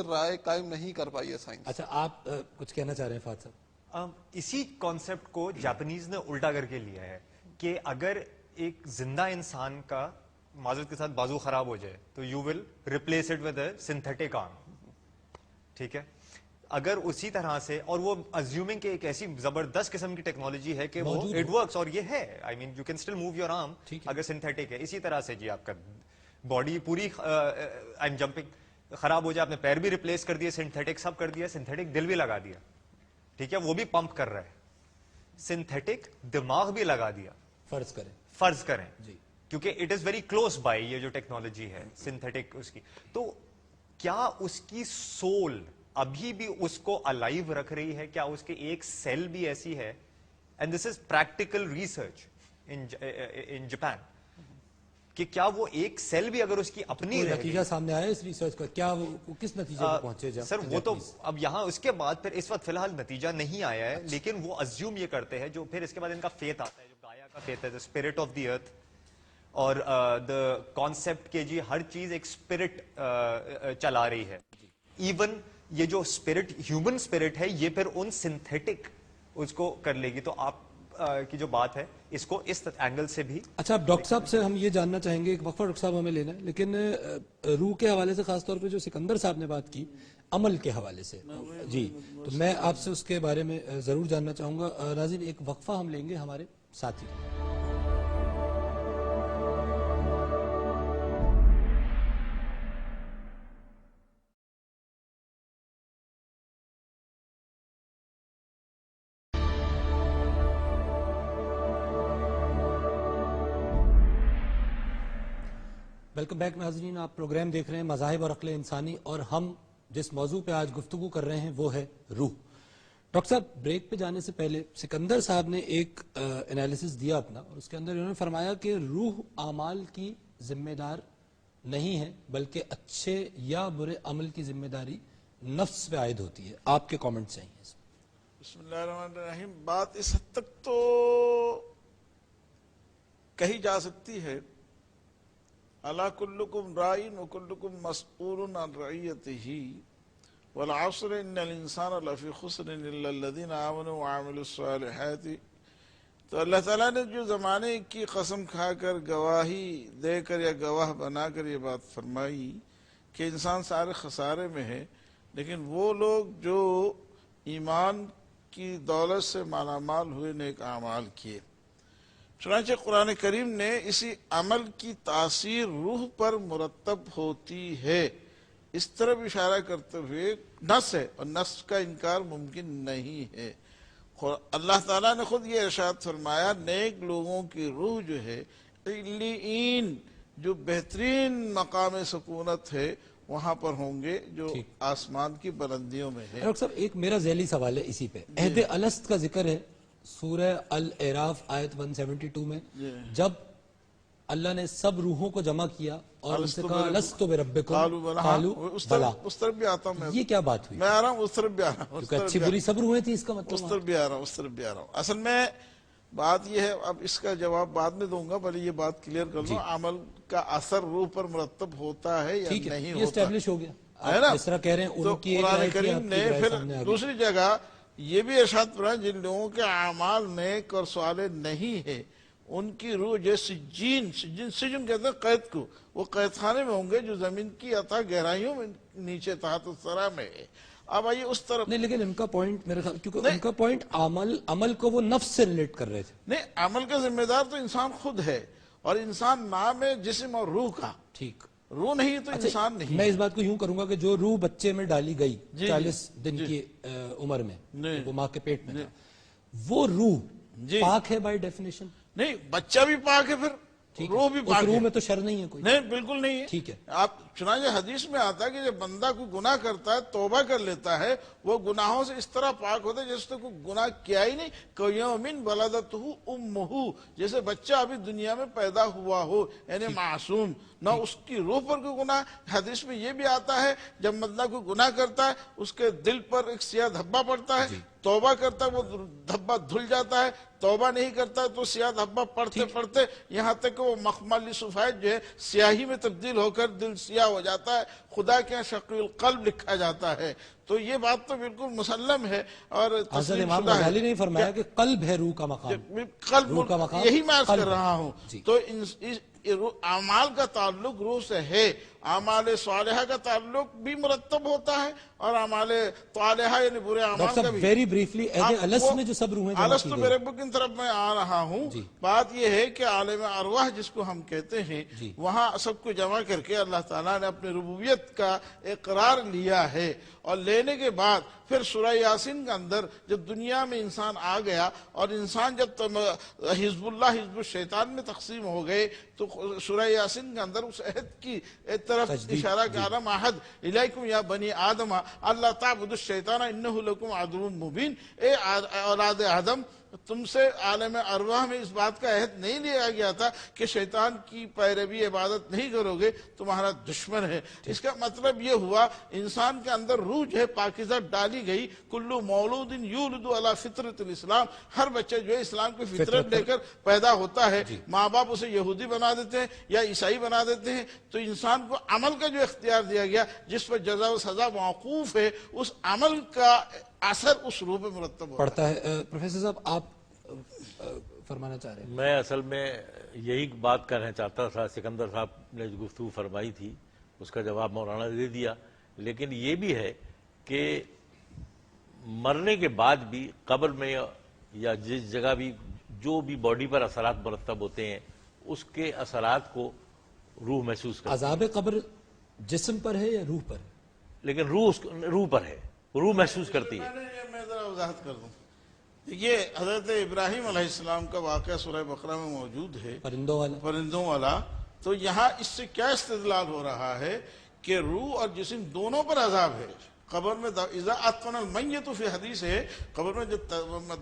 رائے قائم نہیں کر پائی ہے سائنس. اچھا آپ کچھ کہنا چاہ رہے ہیں فہد صاحب؟ اسی کانسیپٹ کو جاپنیز نے الٹا کر کے لیا ہے کہ اگر ایک زندہ انسان کا معذرت کے ساتھ بازو خراب ہو جائے تو you will replace it with a synthetic arm. ٹھیک ہے, اگر اسی طرح سے, اور وہ ازیومنگ کہ ایک ایسی زبردست قسم کی ٹیکنالوجی ہے کہ وہ اٹ ورکس, اور یہ ہے, I mean you can still move your arm اگر سنتھیٹک ہے. اسی طرح سے جی آپ کا باڈی پوری آئی ایم جمپنگ خراب ہو جائے, آپ نے پیر بھی ریپلیس کر دیا, سنتھیٹک سب کر دیا, سنتھیٹک دل بھی لگا دیا, ٹھیک ہے, وہ بھی پمپ کر رہا ہے, سنتھیٹک دماغ بھی لگا دیا, فرض کریں جی, کیونکہ it is very close by یہ جو ٹیکنالوجی ہے سنتھیٹک اس کی, تو کیا اس کی سول ابھی بھی اس کو الائیو رکھ رہی ہے؟ کیا اس کے ایک سیل بھی ایسی ہے؟ And this is practical research in Japan کہ کیا وہ ایک سیل بھی اگر اس کی اپنی نتیجہ سامنے آیا اس ریسرچ کا, کیا وہ کس نتیجے پر پہنچے؟ سر وہ تو اب یہاں اس کے بعد پھر اس وقت فی الحال نتیجہ نہیں آیا ہے, لیکن وہ ازیوم یہ کرتے ہیں, جو پھر اس کے بعد ان کا فیتھ آتا ہے, جو گایا کا فیتھ ہے, دا اسپرٹ آف دی ارتھ, اور دا کانسیپٹ کہ جی ہر چیز ایک اسپرٹ چلا رہی ہے. ایون یہ جو اسپرٹ, ہیومن اسپرٹ ہے, یہ پھر ان سنتھیٹک اس کو کر لے گی. تو آپ کی جو بات ہے اس کو اس اینگل سے بھی. اچھا, اب ڈاکٹر صاحب سے ہم یہ جاننا چاہیں گے, ایک وقفہ ڈاکٹر صاحب ہمیں لینا ہے, لیکن روح کے حوالے سے خاص طور پہ جو سکندر صاحب نے بات کی عمل کے حوالے سے, جی, تو میں آپ سے اس کے بارے میں ضرور جاننا چاہوں گا. ناظرین ایک وقفہ ہم لیں گے ہمارے ساتھی. ویلکم بیک ناظرین, آپ پروگرام دیکھ رہے ہیں مذاہب اور عقل انسانی, اور ہم جس موضوع پہ آج گفتگو کر رہے ہیں وہ ہے روح. ڈاکٹر صاحب بریک پہ جانے سے پہلے سکندر صاحب نے ایک انالیسس دیا اپنا, اور اس کے اندر انہوں نے فرمایا کہ روح اعمال کی ذمہ دار نہیں ہے, بلکہ اچھے یا برے عمل کی ذمہ داری نفس پہ عائد ہوتی ہے. آپ کے کامنٹ چاہیے. بسم اللہ الرحمن الرحیم. بات اس حد تک تو کہی جا سکتی ہے, الا کلکم رائن وکلکم مسئول عن رعیتہ والعصر ان الانسان لفی خسر الا الذین آمنوا وعملوا الصالحات. تو اللہ تعالیٰ نے جو زمانے کی قسم کھا کر گواہی دے کر یا گواہ بنا کر یہ بات فرمائی کہ انسان سارے خسارے میں ہے, لیکن وہ لوگ جو ایمان کی دولت سے مالا مال ہوئے, نیک اعمال کیے. چنانچہ قرآن کریم نے اسی عمل کی تاثیر روح پر مرتب ہوتی ہے اس طرف اشارہ کرتے ہوئے نفس ہے, اور نفس کا انکار ممکن نہیں ہے. اللہ تعالیٰ نے خود یہ ارشاد فرمایا, نیک لوگوں کی روح جو ہے علیین, جو بہترین مقام سکونت ہے, وہاں پر ہوں گے جو آسمان کی بلندیوں میں ہے. ڈاکٹر صاحب ایک میرا ذیلی سوال ہے اسی پہ. عہد الست کا ذکر ہے سورہ الاعراف آیت 172 میں, جب اللہ نے سب روحوں کو جمع کیا اور ان سے کہا لست بربکم قالوا بلا. اس طرف بھی آتا ہوں میں, یہ کیا بات ہوئی؟ میں آ رہا ہوں, اس طرف بھی آ رہا ہوں, کیونکہ اچھی بری سب روحیں تھیں, اس کا مطلب اس طرف بھی آ رہا ہوں, اس طرف بھی آ رہا ہوں. اصل میں بات یہ ہے, اب اس کا جواب بعد میں دوں گا, بھلے یہ بات کلیئر کر لوں, عمل کا اثر روح پر مرتب ہوتا ہے یا نہیں ہوتا, یہ اسٹیبلش ہو گیا ہے نا. جس طرح کہہ رہے ہیں تو ان کی قرآن کریم نے پھر دوسری جگہ یہ بھی ارشاد فرمایا, جن لوگوں کے اعمال نیک اور صالح نہیں ہے ان کی روح جیسے سجن کہتے ہیں قید کو, وہ قید خانے میں ہوں گے جو زمین کی اتھا گہرائیوں میں نیچے تحت الثری میں ہے. اب آئیے اس طرف نہیں, لیکن ان کا پوائنٹ میرے خیال, کیونکہ ان کا پوائنٹ عمل کو وہ نفس سے ریلیٹ کر رہے تھے. نہیں, عمل کا ذمہ دار تو انسان خود ہے, اور انسان نام ہے جسم اور روح کا. ٹھیک, روح نہیں تو انسان نہیں. میں اس بات کو یوں کروں گا کہ جو روح بچے میں ڈالی گئی 40 دن کی عمر میں, وہ ماں کے پیٹ میں تھا, وہ روح پاک ہے بائی ڈیفینیشن؟ نہیں, بچہ بھی پاک ہے, پھر روح بھی پاک ہے. روح میں تو شر نہیں ہے کوئی. نہیں, بالکل نہیں ہے. ٹھیک ہے. آپ چنانچہ حدیث میں آتا ہے کہ جب بندہ کوئی گناہ کرتا ہے, توبہ کر لیتا ہے, وہ گناہوں سے اس طرح پاک ہوتا ہے جیسے کوئی گناہ کیا ہی نہیں. قَيَوْمٍ وَلَدَتْهُ أُمُّهُ, جیسے بچہ ابھی دنیا میں پیدا ہوا ہو, یعنی معصوم, نہ اس کی روح پر کوئی گناہ. حدیث میں یہ بھی آتا ہے جب بندہ کوئی گناہ کرتا ہے اس کے دل پر ایک سیاہ دھبا پڑتا ہے, توبہ کرتا ہے وہ دھبا دھل جاتا ہے، توبہ نہیں کرتا ہے تو سیاہ دھبا پڑھتے پڑھتے یہاں تک کہ وہ مخمل سفید جو ہے سیاہی میں تبدیل ہو کر دل سیاہ ہو جاتا ہے، خدا کے شقی القلب لکھا جاتا ہے. تو یہ بات تو بالکل مسلم ہے اور حضرت تسلیم امام شدہ ہے. غزالی نے فرمایا کہ قلب ہے روح کا مقام. روح کا قلب مقام یہی میں عرض قلب کر ہے. رہا ہوں. جی. تو اعمال کا تعلق روح سے ہے، اعمال صالحہ کا تعلق بھی مرتب ہوتا ہے اور اعمال طالحہ یعنی برے ڈاکٹر اعمال کا صاحب بھی. ویری بریفلی الس میں جو سب روحیں جمع الس کی تو گئی. میرے بک کی طرف میں آ رہا ہوں. جی. بات یہ ہے کہ عالم ارواح جس کو ہم کہتے ہیں جی. وہاں سب کو جمع کر کے اللہ تعالیٰ نے اپنی ربوبیت کا اقرار لیا ہے اور لینے کے بعد پھر سورہ یاسین کے اندر جب دنیا میں انسان آ گیا اور انسان جب حزب اللہ حزب الشیطان میں تقسیم ہو گئے تو سورہ یاسین کے اندر اس عہد کی طرف اشارہ کہ علم عہد الیکم یا بنی آدم اللہ تعبدوا الشیطان انہ لکم عدو مبین. اے اولاد آدم تم سے عالم ارواح میں اس بات کا عہد نہیں لیا گیا تھا کہ شیطان کی پیروی عبادت نہیں کرو گے، تمہارا دشمن ہے. اس کا مطلب یہ ہوا انسان کے اندر روح جو ہے پاکیزہ ڈالی گئی. کلو مولود یولد علی فطرت الاسلام، ہر بچہ جو ہے اسلام کی فطرت لے کر پیدا ہوتا ہے. ماں باپ اسے یہودی بنا دیتے ہیں یا عیسائی بنا دیتے ہیں تو انسان کو عمل کا جو اختیار دیا گیا جس پر جزا و سزا موقوف ہے اس عمل کا اثر اس روح پہ مرتب ہوتا ہے. پڑھتا ہے. پروفیسر صاحب آپ فرمانا چاہ رہے ہیں؟ میں اصل میں یہی بات کرنا چاہتا تھا. سکندر صاحب نے جو گفتگو فرمائی تھی اس کا جواب مولانا نے دے دیا. لیکن یہ بھی ہے کہ مرنے کے بعد بھی قبر میں یا جس جگہ بھی جو بھی باڈی پر اثرات مرتب ہوتے ہیں اس کے اثرات کو روح محسوس کرتی ہے. عذاب قبر جسم پر ہے یا روح پر ہے؟ لیکن روح پر ہے، روح محسوس کرتی ہے. میں ذرا وضاحت کر دوں. یہ حضرت ابراہیم علیہ السلام کا واقعہ سورہ بقرہ میں موجود ہے، پرندوں والا. تو یہاں اس سے کیا استدلال ہو رہا ہے کہ روح اور جسم دونوں پر عذاب ہے. قبر میں اذا اطفن المیت فی حدیث ہے، قبر میں جب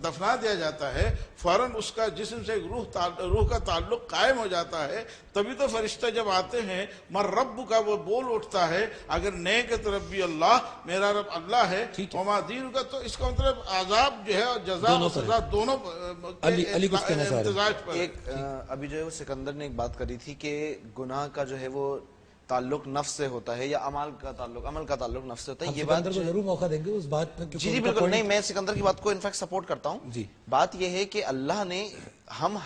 دفنا دیا جاتا ہے فوراً اس کا جسم سے ایک روح کا تعلق قائم ہو جاتا ہے. تبھی تو فرشتہ جب آتے ہیں من رب کا وہ بول اٹھتا ہے اگر نیک طرف بھی اللہ میرا رب اللہ ہے وما دین کا. تو اس کا مطلب عذاب جو ہے اور جزا اور سزا دونوں امتزاج پر. ایک ابھی جو ہے وہ سکندر نے ایک بات کری تھی کہ گناہ کا جو ہے وہ تعلق نفس سے ہوتا ہے یا عمل کا تعلق نفس سے ہوتا ہے. یہ بات کو ضرور موقع دیں گے اس بات میں. جی بالکل نہیں، میں سکندر کی بات کو انفیکٹ سپورٹ کرتا ہوں. جی. بات یہ ہے کہ اللہ نے ہم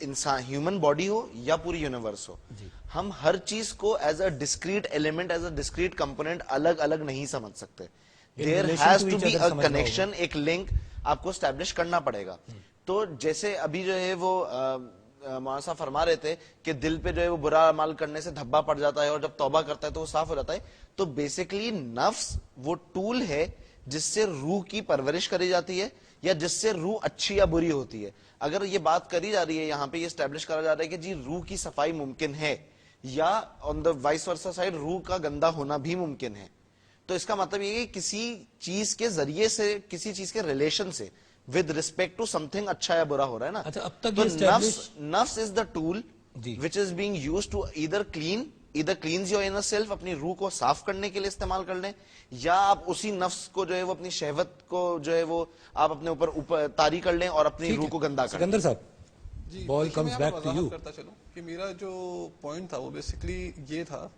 انسان ہیومن باڈی ہو یا پوری یونیورس ہو، ہم ہر چیز کو as a discrete element as a discrete component الگ الگ نہیں سمجھ سکتے. There has to be a connection, ایک لنک آپ کو اسٹیبلش کرنا پڑے گا. تو جیسے ابھی جو ہے وہ مولانا صاحب فرما رہے تھے کہ دل پہ جو ہے وہ برا عمل کرنے سے دھبا پڑ جاتا ہے اور جب توبہ کرتا ہے تو وہ صاف ہو جاتا ہے. تو بیسیکلی نفس وہ ٹول ہے جس سے روح کی پرورش کری جاتی ہے یا جس سے روح اچھی یا بری ہوتی ہے. اگر یہ بات کری جا رہی ہے یہاں پہ یہ اسٹیبلش کرا جا رہا ہے کہ جی روح کی صفائی ممکن ہے یا آن دا وائس ورسا سائڈ روح کا گندا ہونا بھی ممکن ہے، تو اس کا مطلب یہ ہے کہ کسی چیز کے ذریعے سے کسی چیز کے ریلیشن سے with respect to something اچھا یا برا ہو رہا ہے نا. اچھا اب تک تو یہ نفس is the tool G. which is being used to either cleanse your inner self، اپنی روح کو صاف کرنے کے لیے استعمال کر لیں، یا آپ اسی نفس کو جو ہے وہ اپنی شہوت کو جو ہے وہ آپ اپنے اوپر طاری کر لیں اور اپنی روح کو گندا کر لیں. سکندر صاحب جی بال کمز بیک ٹو یو. کرتا چلوں کہ میرا جو پوائنٹ تھا وہ بیسیکلی یہ تھا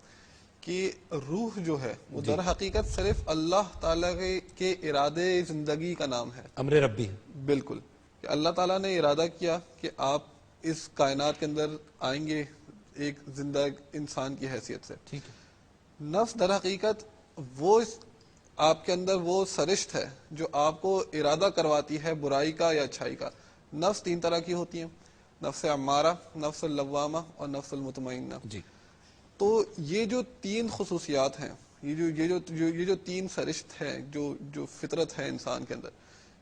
کہ روح جو ہے وہ در حقیقت صرف اللہ تعالیٰ کے ارادے زندگی کا نام ہے، امر ربی. بالکل کہ اللہ تعالیٰ نے ارادہ کیا کہ آپ اس کائنات کے اندر آئیں گے ایک زندہ انسان کی حیثیت سے. ٹھیک ہے. نفس در حقیقت وہ آپ کے اندر وہ سرشت ہے جو آپ کو ارادہ کرواتی ہے برائی کا یا اچھائی کا. نفس تین طرح کی ہوتی ہیں، نفس امارہ، نفس اللوامہ اور نفس المطمئنہ. جی. تو یہ جو تین خصوصیات ہیں، یہ جو تین سرشت ہے جو فطرت ہے انسان کے اندر،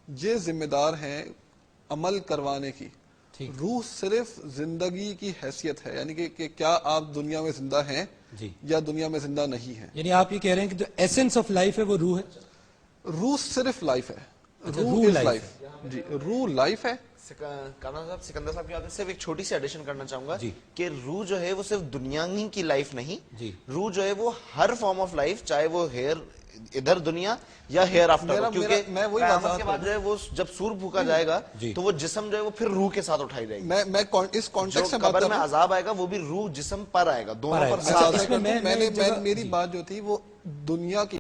یہ ذمہ دار ہیں عمل کروانے کی. روح صرف زندگی کی حیثیت ہے، یعنی کہ کیا آپ دنیا میں زندہ ہیں یا دنیا میں زندہ نہیں ہیں. یعنی آپ یہ کہہ رہے ہیں کہ جو ایسنس آف لائف ہے وہ روح ہے. روح صرف لائف ہے. روح لائف. جی روح لائف ہے. سکندر صاحب کی بات صرف ایک چھوٹی سی ایڈیشن کرنا چاہوں گا کہ روح جو ہے وہ صرف دنیا کی لائف نہیں، روح جو ہے وہ ہر فارم آف لائف، چاہے وہ ہیئر ادھر دنیا یا ہیئر آفٹر، کیونکہ میں وہی قیامت کے بعد جو ہے وہ جب سور پھونکا جائے گا تو وہ جسم جو ہے وہ پھر روح کے ساتھ اٹھائی جائے گی. میں اس کانٹیکس جو سے بات قبر کر میں رہا ہوں. عذاب آئے گا وہ بھی روح جسم پر آئے گا، دونوں پر اچھا، ساتھ اس آئے گا. میں میری بات جو تھی وہ دنیا کی